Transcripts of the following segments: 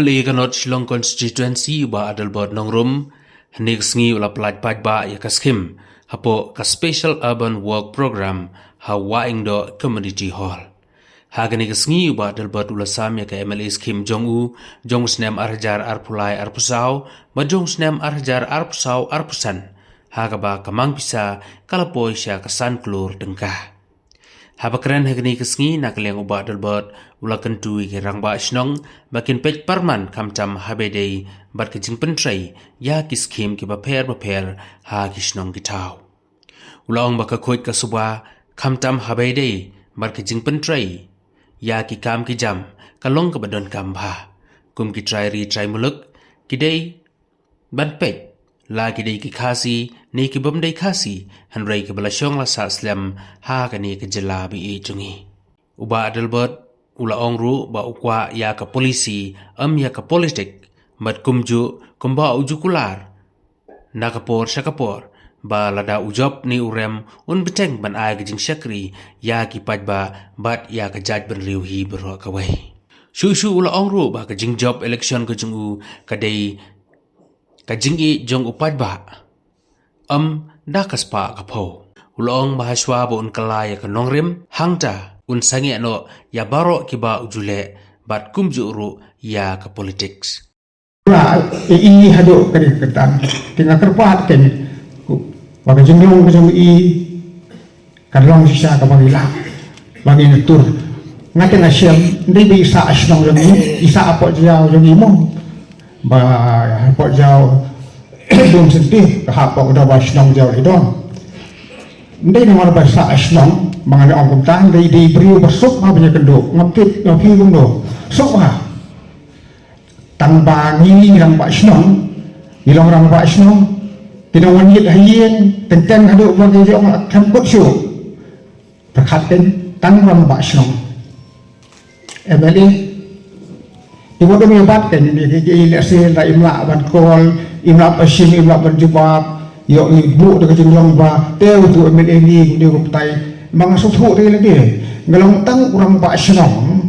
MLA kanot Shillong constituency ba Adelbert nongrum hanik sngi ula paidbah ya skhim hapo ka special urban work program ha waing do community hall. Hagani sngi ba Adelbert ula sam ya ka MLA skhim jong snem arjar arpulai arpusau ba jong snem arjar arpusau arpusan haga ba kamang pisa kalapoi sya kasan klur dengkah. Habakran hagni kesngi nakliang uba Adelbert ula kentui ke rangba isnong makin pej parman kamcam habedei bat ke jing pentrai ya ki skhim ki baper ha kisnong kitau. Ula ong baka koit ka suba kamcam habedei bat ke jing pentrai ya ki kam ki jam kalong ka badon kamba kum ki trai ri trai muluk kidei ban pej lagi dei ki khasi ni ki bom dei khasi hanrei ki balashong la sa slam ha ka ni ki jelabi e chungi uba Adelbert ula ongru ba ukwa ya ka polisi ya ka politik mat kumju kumba ujukular nakapor syakapor ba lada ujop ni urem un beteng ban ai ki jing syakri ya ki paidbah bat ya ka jaj ban riu hi bro ka wai shu ula ongru ba ka jing job election ka jungu ka dei ka jingieid jong paidbah da ka spah ka pho ulong mahaswa bo un kalaya ka nongrim hangta un sangi ano ya baro ki ba ujule bat kumju ru ya ka politics ini hado kali ketan tinggal kerpat kan bagi jenglong ke kalong sisa ka bagila bagi natur ngaten asyam ndi bisa asnong lagi isa apa jauh lagi mo ba hapok jauh dum sentih ke hapok udah basnong jauh idon ndai nomor bahasa asnong mangane ong kumtang dei beriu bersuk ma banyak kenduk ngapit ngapi gundo sok ha tambangi rang basnong ilong rang basnong tinong yit hayen tentang hadu bagi ong kamput syu perkaten tang rang basnong MLA ibu tu menyebatkan di ilekshon la imla ban kol imla pasim imla ban jubab yo ibu de jenglong ba teu tu MLA ni di rupai mang sutu de lagi ngelong tang urang ba senong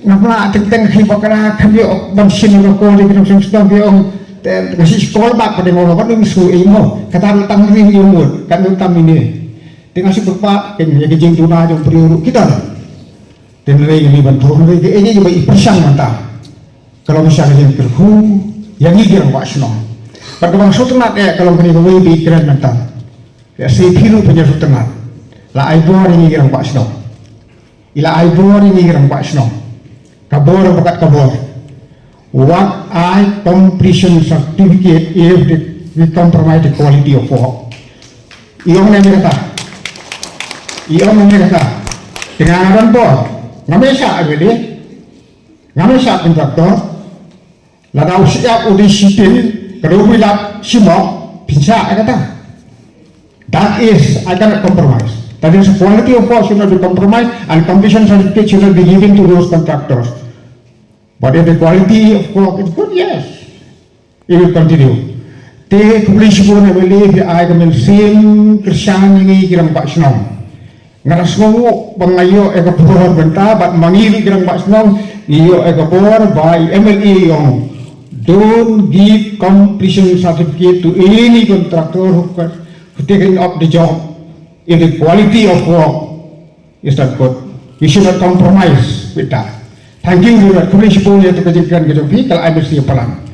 ngapla teng hi bakara kan yo ban sin ro ko di kenong sedang yo te kasih sekolah ba pada ngolo kan dum su imo kata tang ri yo mut kan tam ini dengan si bepat kan ya jeng tuna jong priuru kita dan lagi liban turun lagi ini juga ipisang mantap kalau misalnya yang terhu yang ini yang wasno pada bang suternat kalau kini kau pikiran mantap ya si pilu punya suternat la aibor ini yang wasno ila aibor ini yang wasno kabor bakat kabor what I completion certificate if we compromise the quality of work iong nami kata dengan aran bor ngamesa abeli ngamesa kontraktor lada usia udisitin kerugian simok bisa kata that is I cannot compromise that is quality of work should not be compromised and completion certificate should not be given to those contractors but if the quality of work is good yes it will continue te publish pun abeli I can sim kersan ini kiram pak senong ngarasmo bangayo eka por benta bat mangiri grang basnong iyo eka por by MLA yung don't give completion certificate to any contractor who taking up the job if the quality of work is not good. We should not compromise with that. Thank you for that. Kulish po niya ito kajikan kajopi kala ay mesti palang.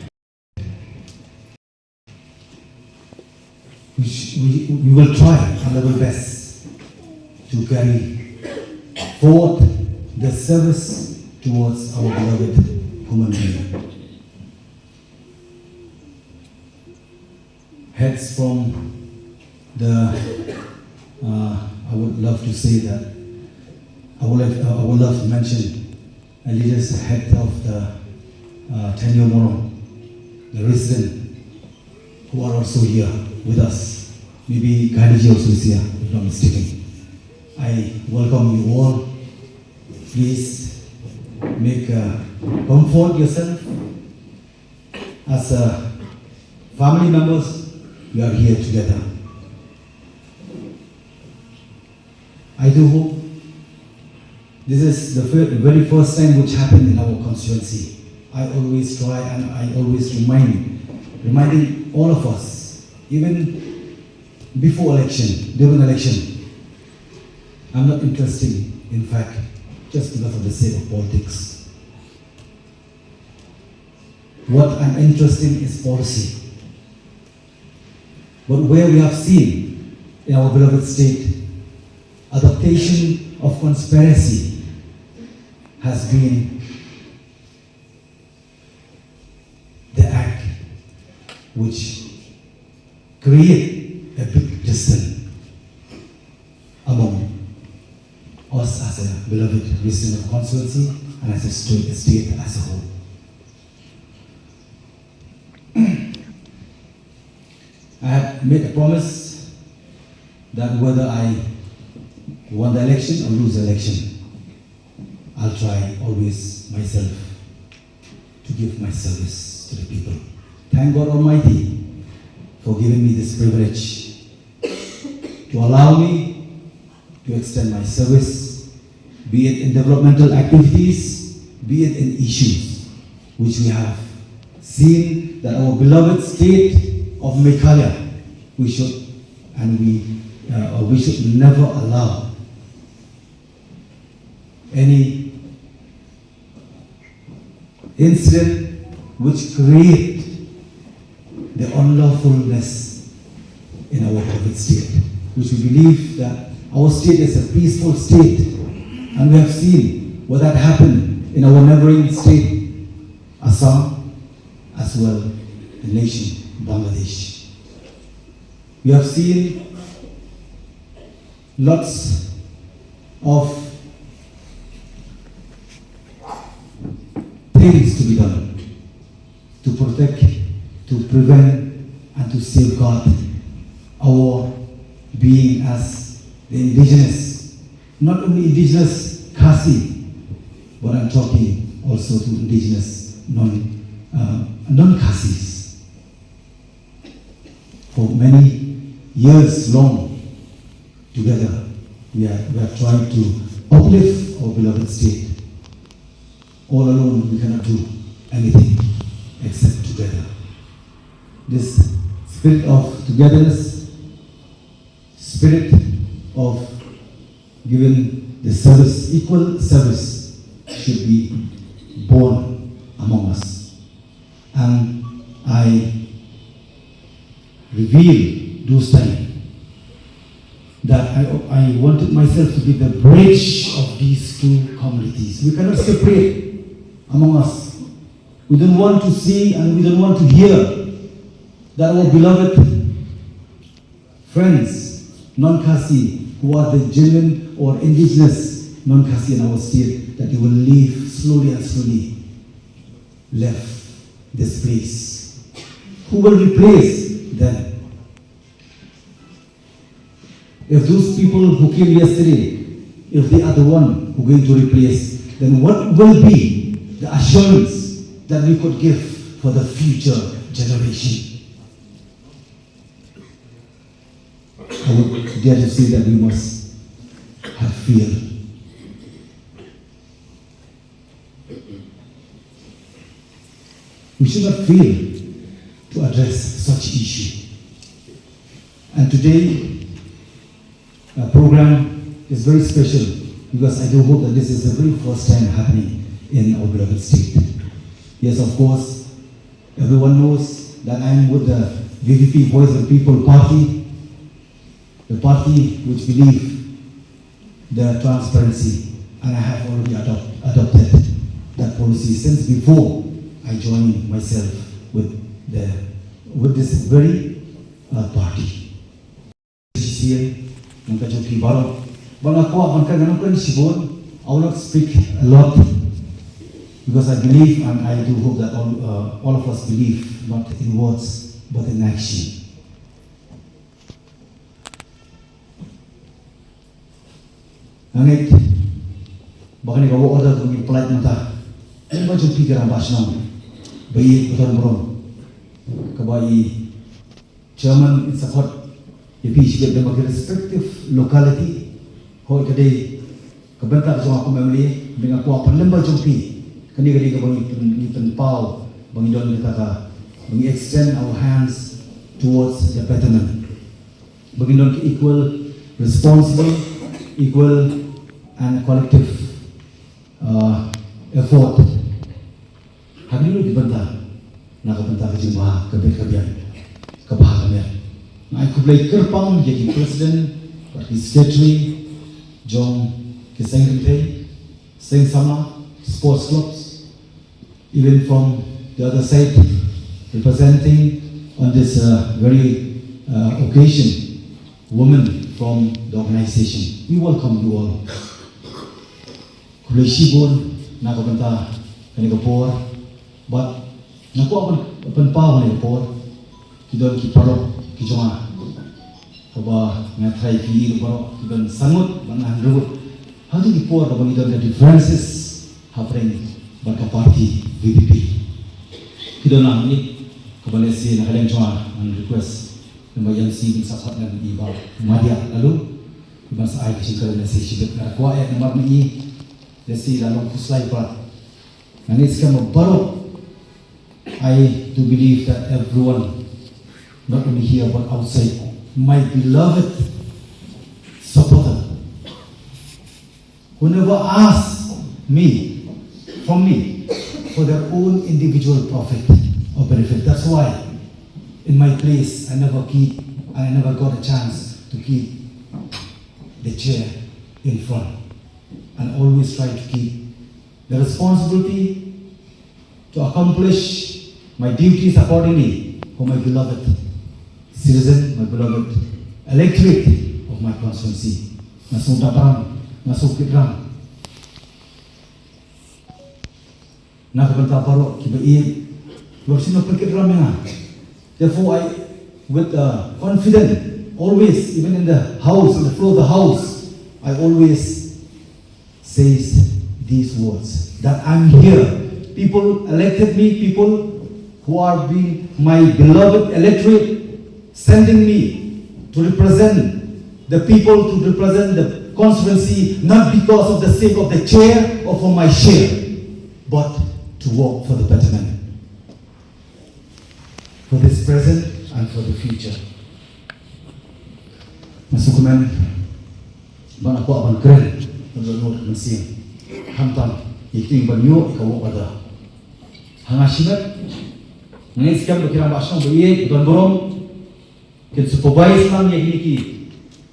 We will try our level best to carry forth the service towards our beloved human being. Heads from the, I would love to say that, I would love to mention a leader's head of the Tenyo Moro, the resident who are also here with us. Maybe Gandhiji also is here, if not mistaken. I welcome you all. Please comfort yourself. As family members, we are here together. I do hope this is the very first time which happened in our constituency. I always try and I always reminding all of us, even before election, during election, I'm not interested, in fact, just because of the sake of politics. What I'm interested in is policy. But where we have seen in our beloved state, adaptation of conspiracy has been the act which create a big distance among us as a beloved resident of constituency and as a state as a whole. I have made a promise that whether I won the election or lose the election, I'll try always myself to give my service to the people. Thank God Almighty for giving me this privilege to allow me to extend my service, be it in developmental activities, be it in issues which we have seen that our beloved state of Meghalaya, we should never allow any incident which create the unlawfulness in our beloved state, which we believe that our state is a peaceful state, and we have seen what had happened in our neighboring state, Assam, as well the nation Bangladesh. We have seen lots of things to be done to protect, to prevent, and to safeguard our being as the indigenous, not only indigenous Khasi, but I'm talking also to indigenous non-Khasis. For many years long together, we are trying to uplift our beloved state. All alone, we cannot do anything except together. This spirit of togetherness, spirit of giving the service, equal service, should be born among us. And I reveal those times that I wanted myself to be the bridge of these two communities. We cannot separate among us. We don't want to see and we don't want to hear that our beloved friends, non-Khasi, who are the genuine or indigenous non-Khasi in our state, that they will leave slowly and slowly, left this place. Who will replace them? If those people who came yesterday, if they are the one who are going to replace, then what will be the assurance that we could give for the future generation? I would dare to say that we must have fear. We should not fail to address such issue. And today, our program is very special because I do hope that this is the very first time happening in our beloved state. Yes, of course, everyone knows that I'm with the VVP, Voice of the People Party, the party which believes the transparency, and I have already adopted that policy since before I joined myself with this very party. I will not speak a lot because I believe and I do hope that all of us believe not in words but in action. Angit, baka ni kawo order kung polite mata. Ano ba yung pikiran ba siya nang bayi beton kabai Chairman in support the respective locality. Ho today kabenta so ako memli dengan ko apa lemba jumpi kani ka bang pau bang don kita ka bang extend our hands towards the betterment. Bang don equal, responsible, equal and collective effort. Hari ini dibantah, nak bantah kejumlah keberkabian, kebahagiaan. Nak aku boleh kerpang jadi presiden, parti secretary, jom kesengkete, seng sama sports clubs, even from the other side, representing on this very occasion, women from the organization. We welcome you all. Kulay sibol, nakabanta, kanigapor, but naku apan pa kanigapor, kidon kiparok, kijunga, kaba ngatay pili kiparok, kidon sangot, banang rubut. How do you pour about the differences happening but a party VPP? Kidon lang ni, kabalesi nakaleng chunga ang request na bayan si sa sapat ng iba madya lalu iba sa ay kasi karon si sibet na kuya na marmi desi lalong kuslay pa nanis ka magbaro. I do believe that everyone, not only here but outside, my beloved supporter, who never asked me from me for their own individual profit or benefit. That's why in my place I never got a chance to keep the chair in front, and always try to keep the responsibility to accomplish my duties accordingly for my beloved citizen, my beloved electorate of my constituency. Masuk dapat, masuk kiprang. Nakabanta paro kibait. Sino pagkiprang nga. Therefore, I, with confidence, always, even in the house, in the floor of the house, I always say these words, that I'm here. People elected me, people who are being my beloved electorate, sending me to represent the people, to represent the constituency, not because of the sake of the chair or for my share, but to work for the betterment, for this present and for the future. Masukuman, bang ako abang keren, nalulod masih, hantam, iking banyo ikaw ada. Hangasibat, ngayon siya berkira basyang beriye, ikan borong, can supervise lang yang ini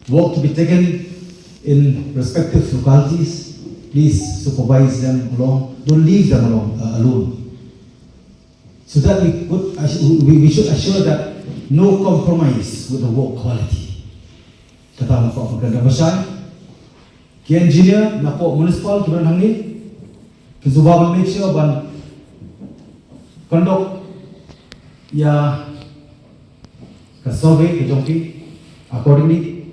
work to be taken in respective localities. Please supervise them along. Don't leave them alone. So that we should assure that no compromise with the work quality. Kata ko pagkanda basyang, ki engineer na po municipal kiban hangni, kizubaban make sure ban conduct ya ka-survey, ka-jonki, accordingly,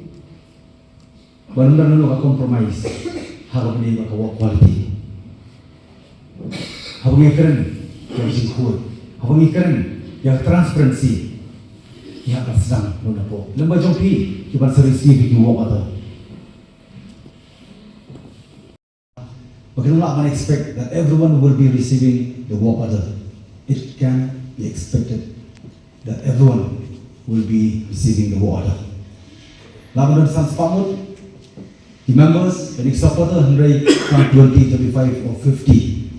banun-banun ka compromise, harap niya ka-work quality. Habang ikan yang jingieid, habang ikan yang transparency, yang akan sedang nuna po. Lamba jonki, kiban sa receive work ato. Bagaimana akan expect that everyone will be receiving the work order? It can be expected that everyone will be receiving the work order. Laban dan sans pamut, the members, the supporter, 100, 20, 35 or 50.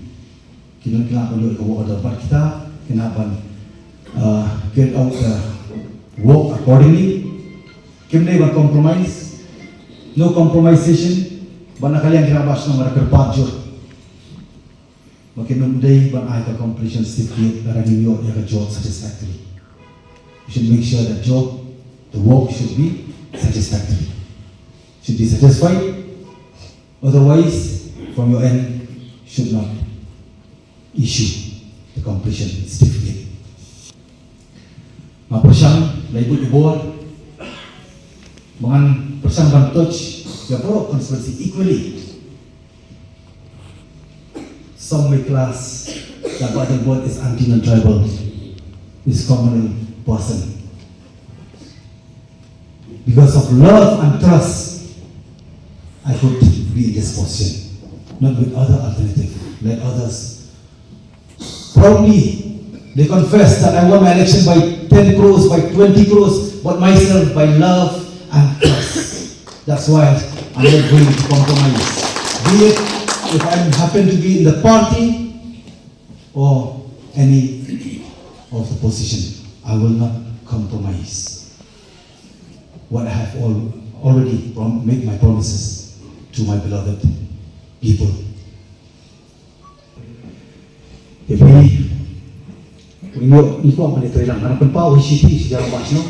Kailangan perlu ke work order. But kita kena get out the work accordingly. Kita tidak compromise, no compromisation. Bana kalian kena bahas nama mereka berpajur. Makin mudai ban I completion certificate dari New York yang job satisfactory. You should make sure that the work should be satisfactory. Should be satisfied. Otherwise, from your end, should not issue the completion certificate. Mapersang, laibut dibuat, dengan persang ban touch. The Borok constituency equally. Some may class that Adelbert is anti-non-tribal, is communal person. Because of love and trust, I could be in this position, not with other alternative. Let others proudly. They confess that I won my election by 10 crores, by 20 crores, but myself by love and trust. That's why I'm not going to compromise. Be it if I happen to be in the party or any of the position, I will not compromise. What I have already made my promises to my beloved people. Jadi, ini kau mana terhilang? Anak penpau isi sejarah macam,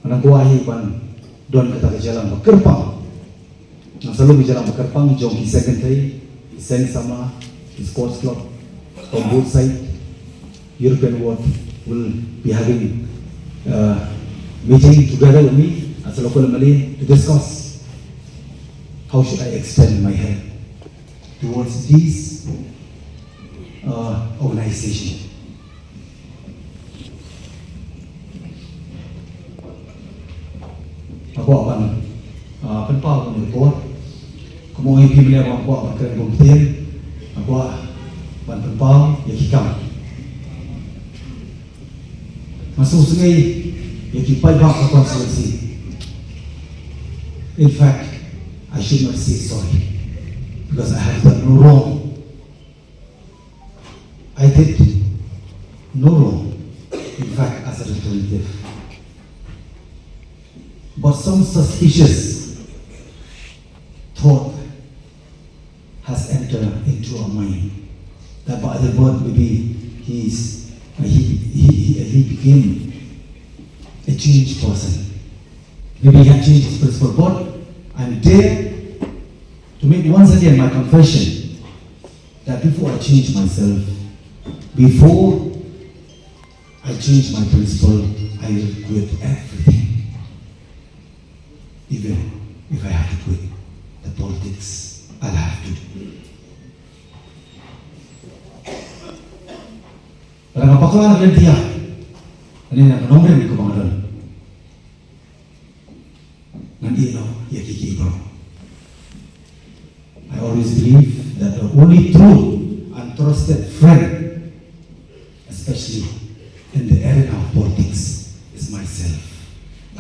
anak kuahi pan don kata jalan berkerpang. Nah selalu berjalan berkerpang, jom di secondary, sen sama di sports club, on both side. European world will be having meeting together with me as a local Malay to discuss how should I extend my hand towards these organization. Aku akan penpau dengan report. Kamu ingin pilih aku akan keren komputer. Aku akan penpau ya hikam. Masuk sungai ya paidbah ke konstitusi. In fact, I should not say sorry because I have done no wrong. I did no wrong, in fact, as a representative. But some suspicious thought has entered into our mind that by Adelbert maybe he became a changed person. Maybe he had changed his principle, but I'm there to make once again my confession that before I change myself, before I change my principle, I will quit everything. Even if I have to quit the politics, I'll have to. Kalau apakah ada dia? Ini nak nombor ni kebangan. Nanti ya kiki bro. I always believe that the only true and trusted friend, especially in the arena of politics, is myself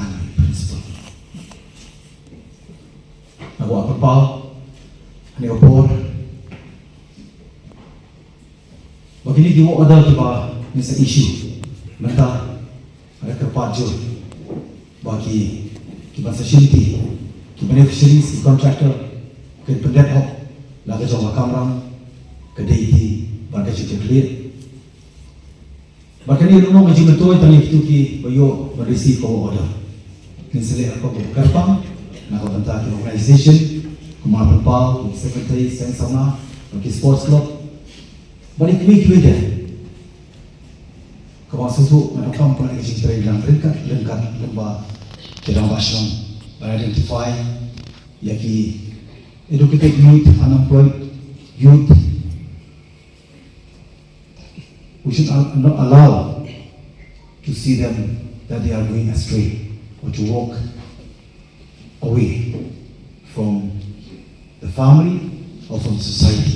and my principle. Aku akan pau, ani opor. Begini dia ada tiba nisa isu, mentah ada kerpajul bagi kiban seshinti, kiban beneficiaries, contractor, kiban pendepok, laga jom kamram, kedai bagai cerita clear. Bahkan ini rumah macam itu tanya itu ki bayo receive order. Kinselek aku kerpang, nak aku bentar ki organization, kumar penpau, secretary, sen sama, bagi sports club. Balik week dia. Kau susu nak kampung lagi cerita yang lengkap lembah dalam bahasa identify yaki educated youth, unemployed youth. We should not allow to see them that they are going astray or to walk away from the family or from society.